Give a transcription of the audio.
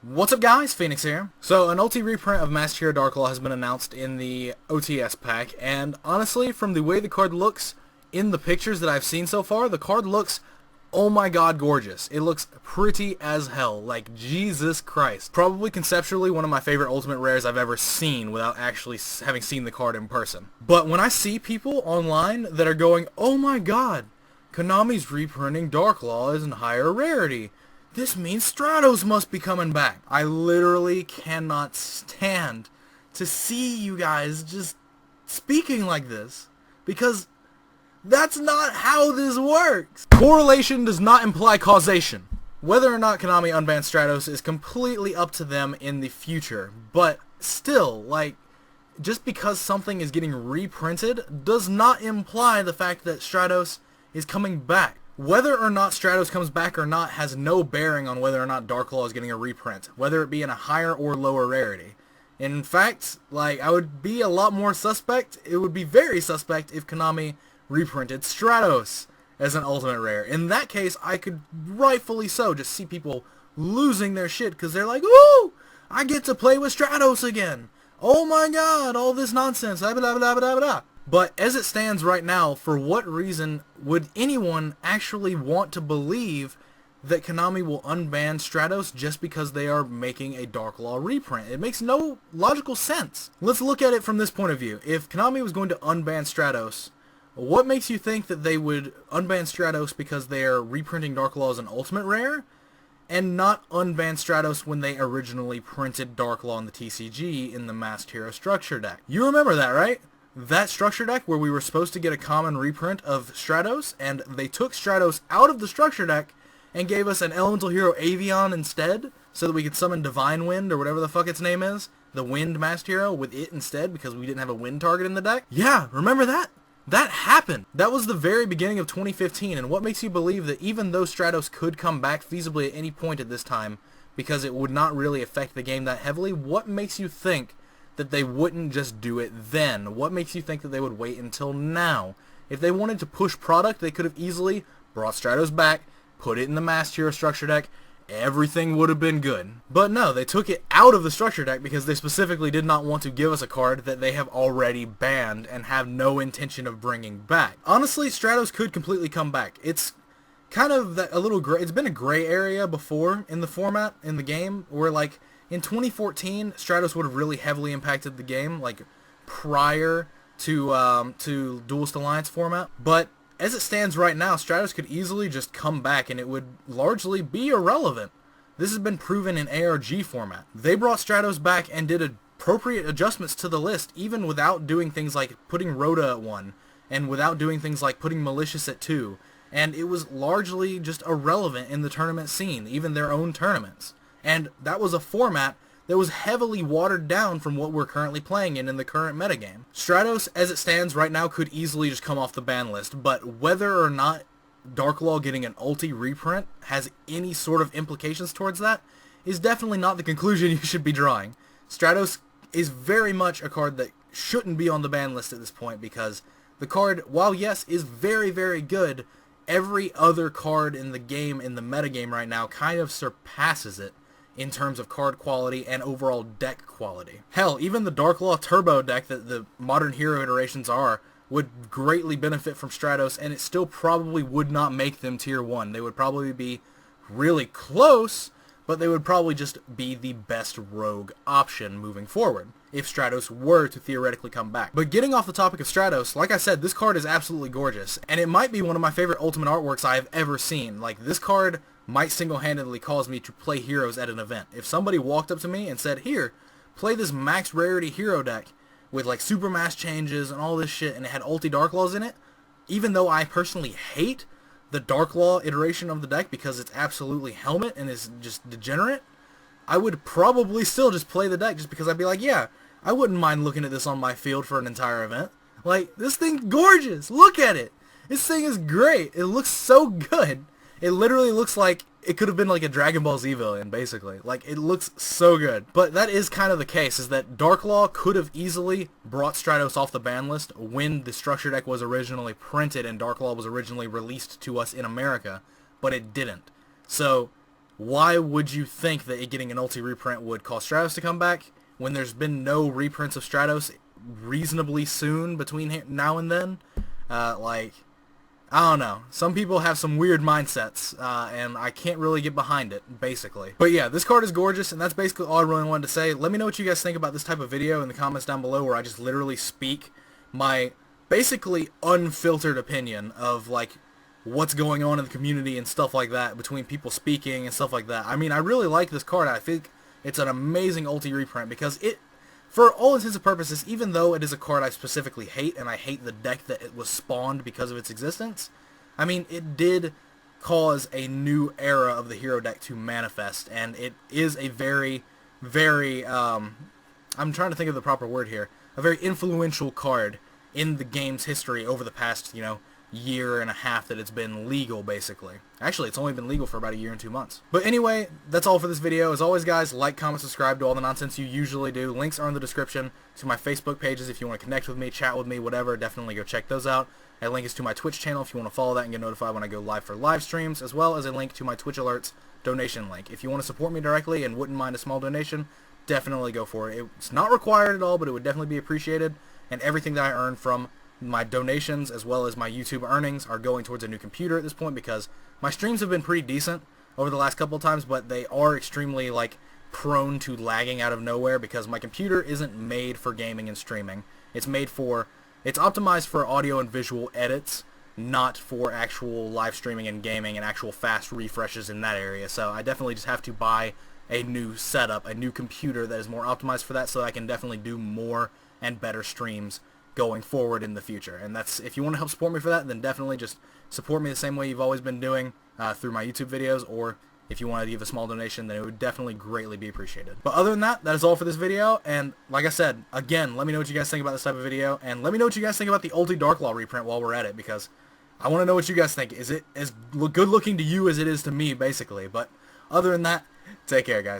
What's up guys, Phoenix here. So an ulti reprint of Masked Hero Darklaw has been announced in the OTS pack, and honestly from the way the card looks in the pictures that I've seen so far, the card looks, oh my god, gorgeous. It looks pretty as hell, like Jesus Christ. Probably conceptually one of my favorite ultimate rares I've ever seen without actually having seen the card in person. But when I see people online that are going, oh my god, Konami's reprinting Darklaw as in higher rarity, this means Stratos must be coming back. I literally cannot stand to see you guys just speaking like this, because that's not how this works. Correlation does not imply causation. Whether or not Konami unbans Stratos is completely up to them in the future, but still, like, just because something is getting reprinted does not imply the fact that Stratos is coming back. Whether or not Stratos comes back or not has no bearing on whether or not Darklaw is getting a reprint, whether it be in a higher or lower rarity. In fact, like, I would be a lot more suspect, it would be very suspect if Konami reprinted Stratos as an ultimate rare. In that case, I could rightfully so just see people losing their shit because they're like, ooh, I get to play with Stratos again. Oh my god, all this nonsense, blah blah blah blah blah. But as it stands right now, for what reason would anyone actually want to believe that Konami will unban Stratos just because they are making a Darklaw reprint? It makes no logical sense. Let's look at it from this point of view. If Konami was going to unban Stratos, what makes you think that they would unban Stratos because they are reprinting Darklaw as an ultimate rare, and not unban Stratos when they originally printed Darklaw in the TCG in the Masked Hero structure deck? You remember that, right? That structure deck where we were supposed to get a common reprint of Stratos, and they took Stratos out of the structure deck and gave us an elemental hero Avion instead, so that we could summon Divine Wind, or whatever the fuck its name is, the Wind Masked Hero, with it instead because we didn't have a Wind target in the deck. Yeah, remember that? That happened. That was the very beginning of 2015, and what makes you believe that even though Stratos could come back feasibly at any point at this time, because it would not really affect the game that heavily, what makes you think that they wouldn't just do it then? What makes you think that they would wait until now? If they wanted to push product, they could have easily brought Stratos back, put it in the Masked Hero structure deck, everything would have been good. But no, they took it out of the structure deck because they specifically did not want to give us a card that they have already banned and have no intention of bringing back. Honestly, Stratos could completely come back. It's kind of a little gray. It's been a gray area before in the format, in the game, where like in 2014, Stratos would have really heavily impacted the game, like prior to Duelist Alliance format. But as it stands right now, Stratos could easily just come back and it would largely be irrelevant. This has been proven in ARG format. They brought Stratos back and did appropriate adjustments to the list, even without doing things like putting Rhoda at 1, and without doing things like putting Malicious at 2. And it was largely just irrelevant in the tournament scene, even their own tournaments. And that was a format that was heavily watered down from what we're currently playing in the current metagame. Stratos, as it stands right now, could easily just come off the ban list, but whether or not Darklaw getting an ulti reprint has any sort of implications towards that is definitely not the conclusion you should be drawing. Stratos is very much a card that shouldn't be on the ban list at this point, because the card, while yes, is very, very good, every other card in the game, in the metagame right now, kind of surpasses it in terms of card quality and overall deck quality. Hell, even the Darklaw Turbo deck that the modern hero iterations are would greatly benefit from Stratos, and it still probably would not make them tier 1. They would probably be really close, but they would probably just be the best rogue option moving forward if Stratos were to theoretically come back. But getting off the topic of Stratos, like I said, this card is absolutely gorgeous, and it might be one of my favorite ultimate artworks I have ever seen. Like, this card might single-handedly cause me to play heroes at an event. If somebody walked up to me and said, here, play this max rarity hero deck with like super mass changes and all this shit, and it had ulti Darklaws in it, even though I personally hate the Darklaw iteration of the deck because it's absolutely helmet and is just degenerate, I would probably still just play the deck just because I'd be like, yeah, I wouldn't mind looking at this on my field for an entire event. Like, this thing's gorgeous! Look at it! This thing is great! It looks so good! It literally looks like it could have been like a Dragon Ball Z villain, basically. Like, it looks so good. But that is kind of the case, is that Darklaw could have easily brought Stratos off the ban list when the structure deck was originally printed and Darklaw was originally released to us in America, but it didn't. So, why would you think that it getting an ulti reprint would cause Stratos to come back when there's been no reprints of Stratos reasonably soon between now and then? Like, I don't know. Some people have some weird mindsets, and I can't really get behind it, basically. But yeah, this card is gorgeous, and that's basically all I really wanted to say. Let me know what you guys think about this type of video in the comments down below, where I just literally speak my basically unfiltered opinion of, like, what's going on in the community and stuff like that, between people speaking and stuff like that. I mean, I really like this card. I think it's an amazing ulti reprint because it, for all intents and purposes, even though it is a card I specifically hate, and I hate the deck that it was spawned because of its existence, I mean, it did cause a new era of the hero deck to manifest, and it is a very, very, I'm trying to think of the proper word here, a very influential card in the game's history over the past, you know, year and a half that it's been legal, basically. Actually, it's only been legal for about a year and 2 months. But anyway, that's all for this video. As always, guys, like, comment, subscribe to all the nonsense you usually do. Links are in the description to my Facebook pages if you want to connect with me, chat with me, whatever. Definitely go check those out. A link is to my Twitch channel if you want to follow that and get notified when I go live for live streams, as well as a link to my Twitch Alerts donation link. If you want to support me directly and wouldn't mind a small donation, definitely go for it. It's not required at all, but it would definitely be appreciated, and everything that I earn from my donations as well as my YouTube earnings are going towards a new computer at this point, because my streams have been pretty decent over the last couple of times, but they are extremely, like, prone to lagging out of nowhere because my computer isn't made for gaming and streaming. It's optimized for audio and visual edits, not for actual live streaming and gaming and actual fast refreshes in that area. So I definitely just have to buy a new setup, a new computer that is more optimized for that, so that I can definitely do more and better streams going forward in the future. And that's, if you want to help support me for that, then definitely just support me the same way you've always been doing through my YouTube videos, or if you want to give a small donation, then it would definitely greatly be appreciated. But other than that, that is all for this video, and like I said, again, let me know what you guys think about this type of video, and let me know what you guys think about the ulti Darklaw reprint while we're at it, because I want to know what you guys think. Is it as good looking to you as it is to me, basically? But other than that, take care, guys.